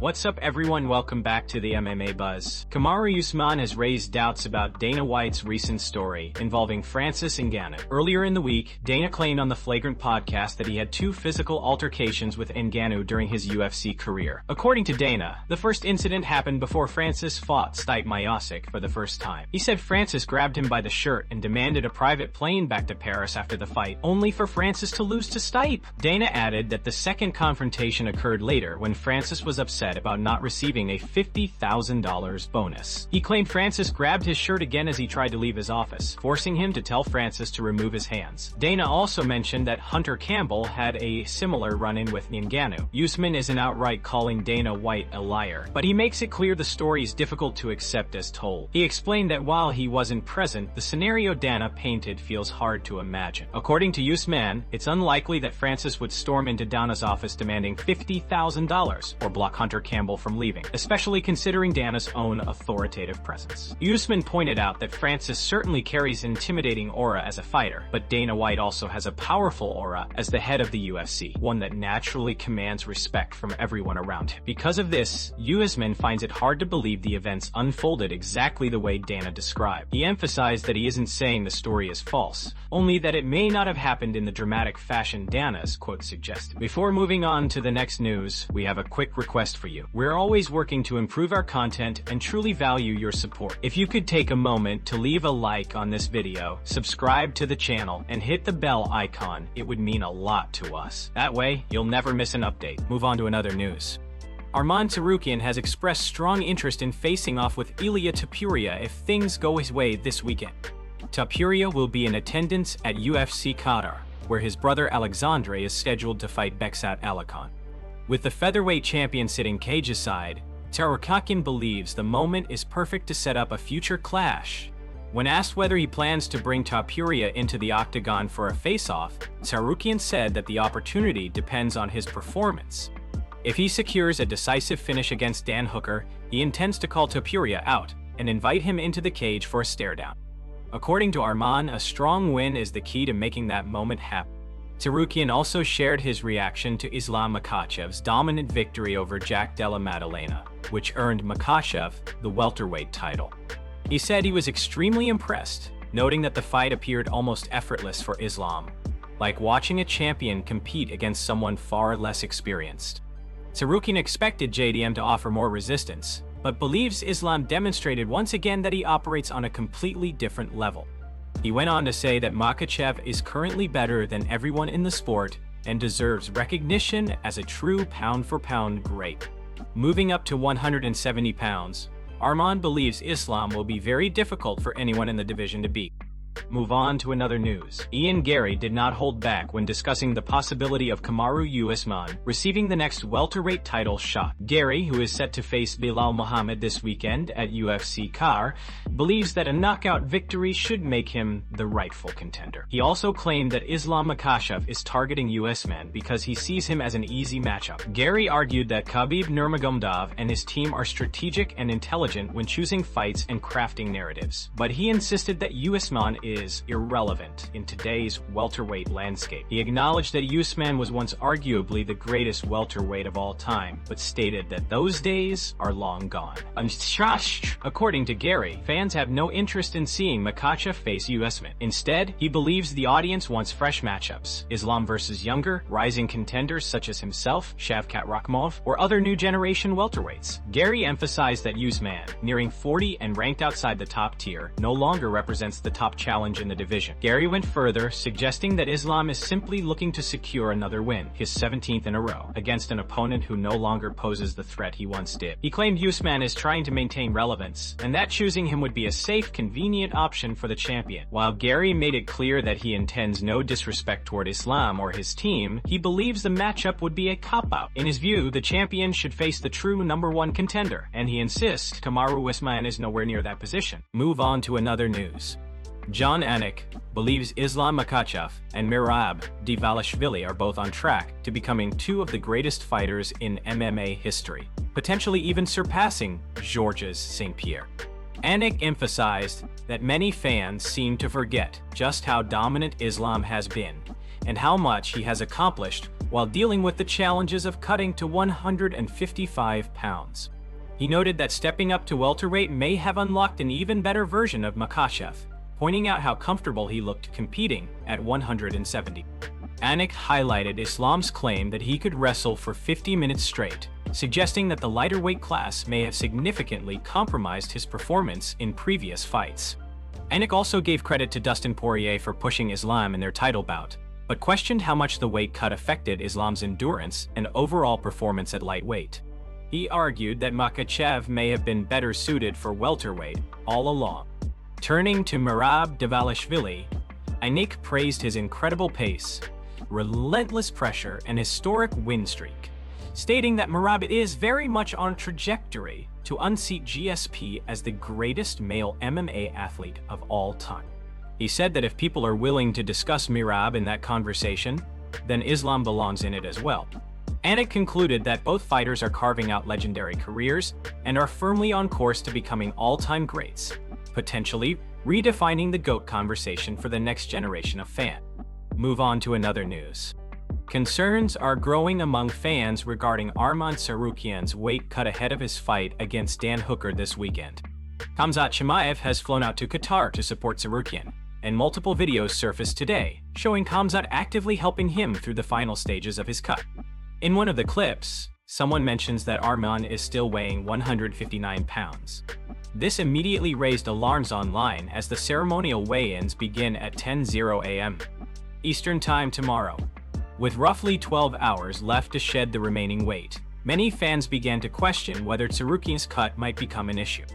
What's up everyone, welcome back to the MMA Buzz. Kamaru Usman has raised doubts about Dana White's recent story involving Francis Ngannou. Earlier in the week, Dana claimed on the Flagrant podcast that he had 2 physical altercations with Ngannou during his UFC career. According to Dana, the first incident happened before Francis fought Stipe Miocic for the first time. He said Francis grabbed him by the shirt and demanded a private plane back to Paris after the fight, only for Francis to lose to Stipe. Dana added that the second confrontation occurred later when Francis was upset about not receiving a $50,000 bonus. He claimed Francis grabbed his shirt again as he tried to leave his office, forcing him to tell Francis to remove his hands. Dana also mentioned that Hunter Campbell had a similar run-in with Ngannou. Usman isn't outright calling Dana White a liar, but he makes it clear the story is difficult to accept as told. He explained that while he wasn't present, the scenario Dana painted feels hard to imagine. According to Usman, it's unlikely that Francis would storm into Dana's office demanding $50,000 or block Hunter Campbell from leaving, especially considering Dana's own authoritative presence. Usman pointed out that Francis certainly carries an intimidating aura as a fighter, but Dana White also has a powerful aura as the head of the UFC, one that naturally commands respect from everyone around him. Because of this, Usman finds it hard to believe the events unfolded exactly the way Dana described. He emphasized that he isn't saying the story is false, only that it may not have happened in the dramatic fashion Dana's quote suggested. Before moving on to the next news, we have a quick request for you. We're always working to improve our content and truly value your support. If you could take a moment to leave a like on this video, subscribe to the channel, and hit the bell icon, it would mean a lot to us. That way, you'll never miss an update. Move on to another news. Arman Tsarukyan has expressed strong interest in facing off with Ilia Topuria if things go his way this weekend. Topuria will be in attendance at UFC Qatar, where his brother Alexandre is scheduled to fight Beksat Alakhan. With the featherweight champion sitting cage aside, Tsarukyan believes the moment is perfect to set up a future clash. When asked whether he plans to bring Topuria into the octagon for a face-off, Tsarukyan said that the opportunity depends on his performance. If he secures a decisive finish against Dan Hooker, he intends to call Topuria out and invite him into the cage for a stare-down. According to Arman, a strong win is the key to making that moment happen. Tsarukyan also shared his reaction to Islam Makhachev's dominant victory over Jack Della Maddalena, which earned Makhachev the welterweight title. He said he was extremely impressed, noting that the fight appeared almost effortless for Islam, like watching a champion compete against someone far less experienced. Tsarukyan expected JDM to offer more resistance, but believes Islam demonstrated once again that he operates on a completely different level. He went on to say that Makhachev is currently better than everyone in the sport and deserves recognition as a true pound-for-pound great. Moving up to 170 pounds, Arman believes Islam will be very difficult for anyone in the division to beat. Move on to another news. Garry did not hold back when discussing the possibility of Kamaru Usman receiving the next welterweight title shot. Garry, who is set to face Bilal Muhammad this weekend at UFC Qatar, believes that a knockout victory should make him the rightful contender. He also claimed that Islam Makhachev is targeting Usman because he sees him as an easy matchup. Garry argued that Khabib Nurmagomedov and his team are strategic and intelligent when choosing fights and crafting narratives, but he insisted that Usman is irrelevant in today's welterweight landscape. He acknowledged that Usman was once arguably the greatest welterweight of all time, but stated that those days are long gone. According to Garry, fans have no interest in seeing Makhachev face Usman. Instead, he believes the audience wants fresh matchups: Islam versus younger, rising contenders such as himself, Shavkat Rakhmonov, or other new generation welterweights. Garry emphasized that Usman, nearing 40 and ranked outside the top tier, no longer represents the top challenge in the division. Garry went further, suggesting that Islam is simply looking to secure another win, his 17th in a row, against an opponent who no longer poses the threat he once did. He claimed Usman is trying to maintain relevance, and that choosing him would be a safe, convenient option for the champion. While Garry made it clear that he intends no disrespect toward Islam or his team, he believes the matchup would be a cop-out. In his view, the champion should face the true #1 contender, and he insists Kamaru Usman is nowhere near that position. Move on to another news. John Anik believes Islam Makhachev and Merab Dvalishvili are both on track to becoming 2 of the greatest fighters in MMA history, potentially even surpassing Georges St. Pierre. Anik emphasized that many fans seem to forget just how dominant Islam has been and how much he has accomplished while dealing with the challenges of cutting to 155 pounds. He noted that stepping up to welterweight may have unlocked an even better version of Makhachev, pointing out how comfortable he looked competing at 170. Anik highlighted Islam's claim that he could wrestle for 50 minutes straight, suggesting that the lighter weight class may have significantly compromised his performance in previous fights. Anik also gave credit to Dustin Poirier for pushing Islam in their title bout, but questioned how much the weight cut affected Islam's endurance and overall performance at lightweight. He argued that Makhachev may have been better suited for welterweight all along. Turning to Merab Dvalishvili, Anik praised his incredible pace, relentless pressure, and historic win streak, stating that Merab is very much on a trajectory to unseat GSP as the greatest male MMA athlete of all time. He said that if people are willing to discuss Merab in that conversation, then Islam belongs in it as well. Anik concluded that both fighters are carving out legendary careers and are firmly on course to becoming all-time greats, potentially redefining the GOAT conversation for the next generation of fans. Move on to another news. Concerns are growing among fans regarding Arman Tsarukyan's weight cut ahead of his fight against Dan Hooker this weekend. Khamzat Chimaev has flown out to Qatar to support Tsarukyan, and multiple videos surfaced today showing Khamzat actively helping him through the final stages of his cut. In one of the clips, someone mentions that Arman is still weighing 159 pounds. This immediately raised alarms online as the ceremonial weigh-ins begin at 10:00 a.m. Eastern Time tomorrow. With roughly 12 hours left to shed the remaining weight, many fans began to question whether Tsarukyan's cut might become an issue.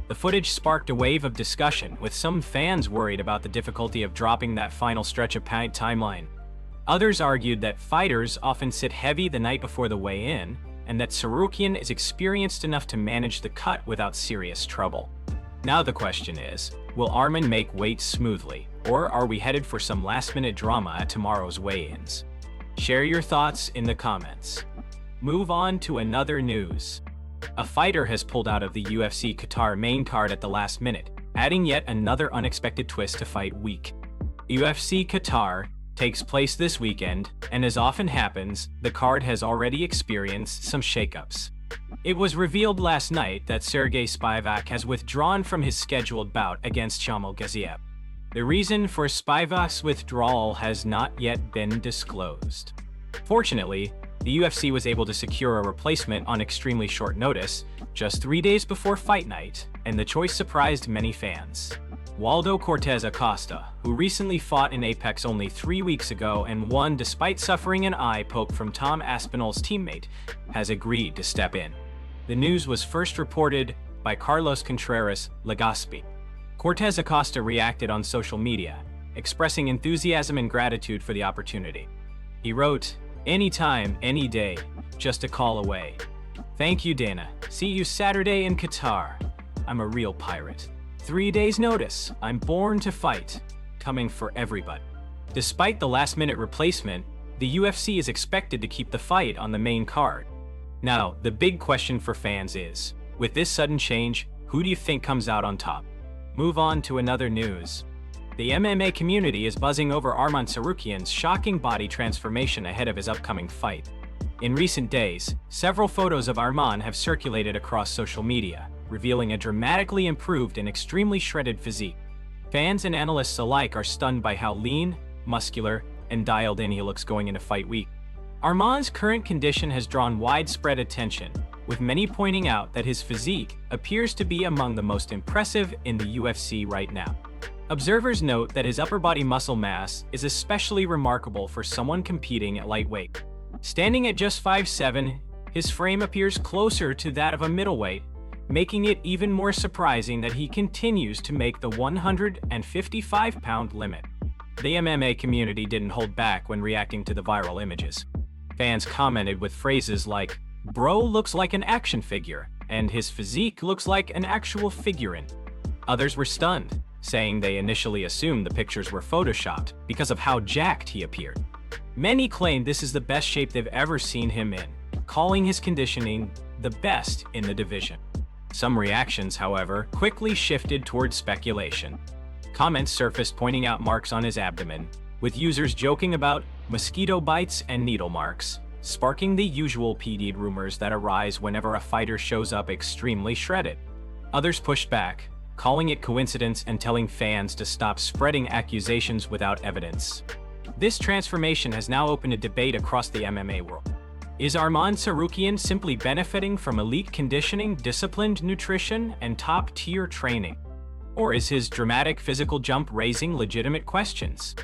The footage sparked a wave of discussion, with some fans worried about the difficulty of dropping that final stretch of timeline. Others argued that fighters often sit heavy the night before the weigh-in, and that Tsarukyan is experienced enough to manage the cut without serious trouble. Now the question is, will Arman make weight smoothly, or are we headed for some last-minute drama at tomorrow's weigh-ins? Share your thoughts in the comments. Move on to another news. A fighter has pulled out of the UFC Qatar main card at the last minute, adding yet another unexpected twist to fight week. UFC Qatar takes place this weekend, and as often happens, the card has already experienced some shakeups. It was revealed last night that Sergey Spivak has withdrawn from his scheduled bout against Shamil Gaziev. The reason for Spivak's withdrawal has not yet been disclosed. Fortunately, the UFC was able to secure a replacement on extremely short notice, just 3 days before fight night, and the choice surprised many fans. Waldo Cortez Acosta, who recently fought in Apex only 3 weeks ago and won despite suffering an eye poke from Tom Aspinall's teammate, has agreed to step in. The news was first reported by Carlos Contreras Legaspi. Cortez Acosta reacted on social media, expressing enthusiasm and gratitude for the opportunity. He wrote, "Anytime, any day, just a call away. Thank you, Dana. See you Saturday in Qatar. I'm a real pirate. 3 days notice. I'm born to fight. Coming for everybody." Despite the last-minute replacement, the UFC is expected to keep the fight on the main card. Now, the big question for fans is, with this sudden change, who do you think comes out on top? Move on to another news. The MMA community is buzzing over Arman Tsarukyan's shocking body transformation ahead of his upcoming fight. In recent days, several photos of Arman have circulated across social media, revealing a dramatically improved and extremely shredded physique. Fans and analysts alike are stunned by how lean, muscular, and dialed in he looks going into fight week. Arman's current condition has drawn widespread attention, with many pointing out that his physique appears to be among the most impressive in the UFC right now. Observers note that his upper body muscle mass is especially remarkable for someone competing at lightweight. Standing at just 5'7", his frame appears closer to that of a middleweight, making it even more surprising that he continues to make the 155-pound limit. The MMA community didn't hold back when reacting to the viral images. Fans commented with phrases like, "Bro looks like an action figure," and "his physique looks like an actual figurine." Others were stunned, saying they initially assumed the pictures were photoshopped because of how jacked he appeared. Many claimed this is the best shape they've ever seen him in, calling his conditioning the best in the division. Some reactions, however, quickly shifted towards speculation. Comments surfaced pointing out marks on his abdomen, with users joking about mosquito bites and needle marks, sparking the usual PD'd rumors that arise whenever a fighter shows up extremely shredded. Others pushed back, calling it coincidence and telling fans to stop spreading accusations without evidence. This transformation has now opened a debate across the MMA world. Is Arman Tsarukyan simply benefiting from elite conditioning, disciplined nutrition, and top-tier training? Or is his dramatic physical jump raising legitimate questions?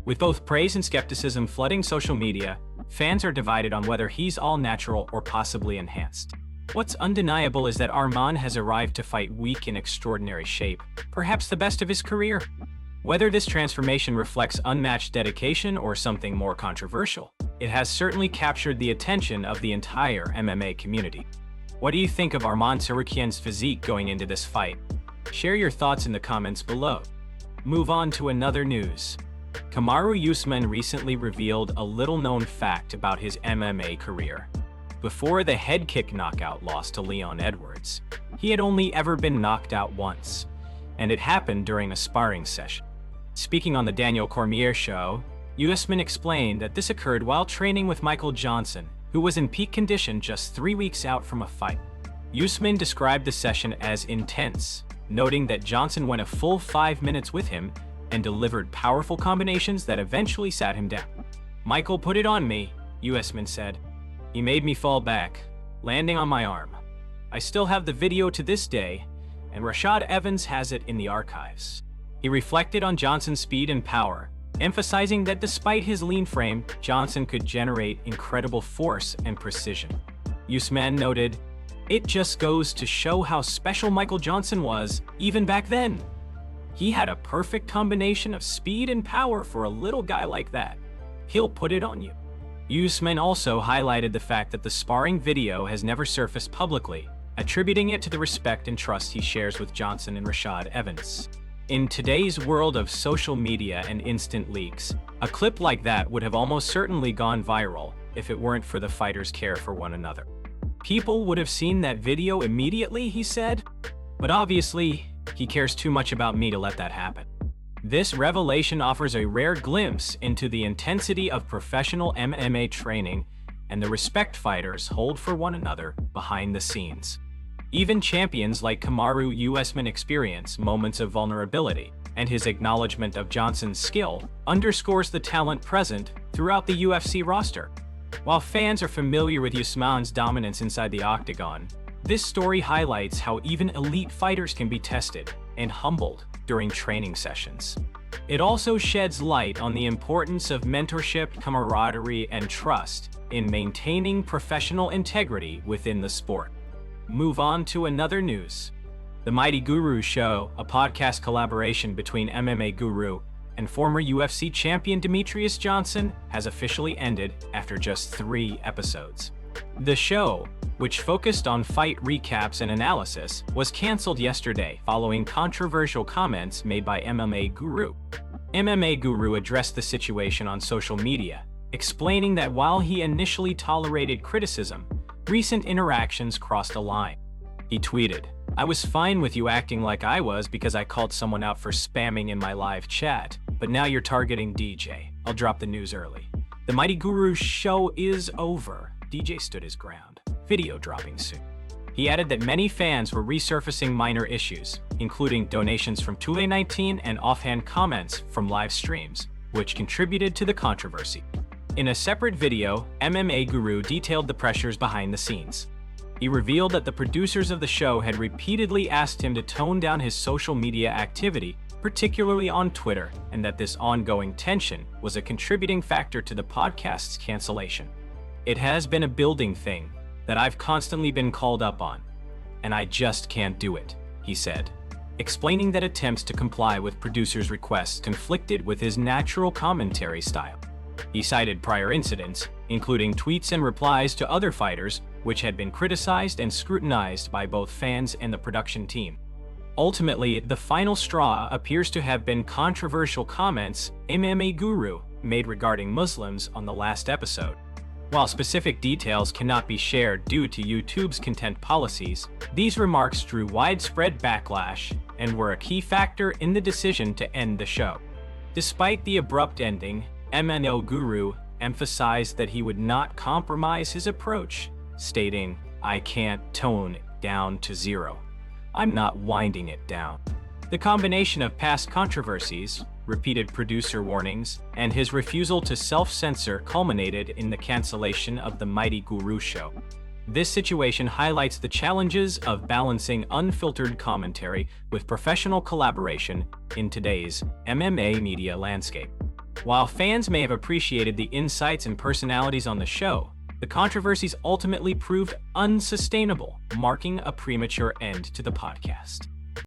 With both praise and skepticism flooding social media, fans are divided on whether he's all natural or possibly enhanced. What's undeniable is that Arman has arrived to fight weak in extraordinary shape, perhaps the best of his career. Whether this transformation reflects unmatched dedication or something more controversial, it has certainly captured the attention of the entire MMA community. What do you think of Arman Tsarukyan's physique going into this fight? Share your thoughts in the comments below. Move on to another news. Kamaru Usman recently revealed a little-known fact about his MMA career. Before the head kick knockout loss to Leon Edwards, he had only ever been knocked out once, and it happened during a sparring session. Speaking on the Daniel Cormier show, Usman explained that this occurred while training with Michael Johnson, who was in peak condition just 3 weeks out from a fight. Usman described the session as intense, noting that Johnson went a full 5 minutes with him and delivered powerful combinations that eventually sat him down. "Michael put it on me," Usman said. "He made me fall back, landing on my arm. I still have the video to this day, and Rashad Evans has it in the archives." He reflected on Johnson's speed and power, emphasizing that despite his lean frame, Johnson could generate incredible force and precision. Usman noted, "It just goes to show how special Michael Johnson was, even back then. He had a perfect combination of speed and power for a little guy like that. He'll put it on you." Usman also highlighted the fact that the sparring video has never surfaced publicly, attributing it to the respect and trust he shares with Johnson and Rashad Evans. In today's world of social media and instant leaks, a clip like that would have almost certainly gone viral if it weren't for the fighters' care for one another. "People would have seen that video immediately," he said, "but obviously, he cares too much about me to let that happen." This revelation offers a rare glimpse into the intensity of professional MMA training and the respect fighters hold for one another behind the scenes. Even champions like Kamaru Usman experience moments of vulnerability, and his acknowledgement of Johnson's skill underscores the talent present throughout the UFC roster. While fans are familiar with Usman's dominance inside the octagon, this story highlights how even elite fighters can be tested and humbled during training sessions. It also sheds light on the importance of mentorship, camaraderie, and trust in maintaining professional integrity within the sport. Move on to another news. The Mighty Guru Show, a podcast collaboration between MMA guru and former UFC champion Demetrius Johnson, has officially ended after just 3 episodes. The show, which focused on fight recaps and analysis, was canceled yesterday following controversial comments made by MMA Guru. MMA Guru addressed the situation on social media, explaining that while he initially tolerated criticism, recent interactions crossed a line. He tweeted, "I was fine with you acting like I was because I called someone out for spamming in my live chat, but now you're targeting DJ. I'll drop the news early. The Mighty Guru Show is over. DJ stood his ground. Video dropping soon." He added that many fans were resurfacing minor issues, including donations from Tule19 and offhand comments from live streams, which contributed to the controversy. In a separate video, MMA Guru detailed the pressures behind the scenes. He revealed that the producers of the show had repeatedly asked him to tone down his social media activity, particularly on Twitter, and that this ongoing tension was a contributing factor to the podcast's cancellation. "It has been a building thing that I've constantly been called up on, and I just can't do it," he said, explaining that attempts to comply with producers' requests conflicted with his natural commentary style. He cited prior incidents, including tweets and replies to other fighters, which had been criticized and scrutinized by both fans and the production team. Ultimately, the final straw appears to have been controversial comments MMA Guru made regarding Muslims on the last episode. While specific details cannot be shared due to YouTube's content policies, these remarks drew widespread backlash and were a key factor in the decision to end the show. Despite the abrupt ending, MNO Guru emphasized that he would not compromise his approach, stating, "I can't tone it down to zero. I'm not winding it down." The combination of past controversies, repeated producer warnings, and his refusal to self-censor culminated in the cancellation of the Mighty Guru show. This situation highlights the challenges of balancing unfiltered commentary with professional collaboration in today's MMA media landscape. While fans may have appreciated the insights and personalities on the show, the controversies ultimately proved unsustainable, marking a premature end to the podcast.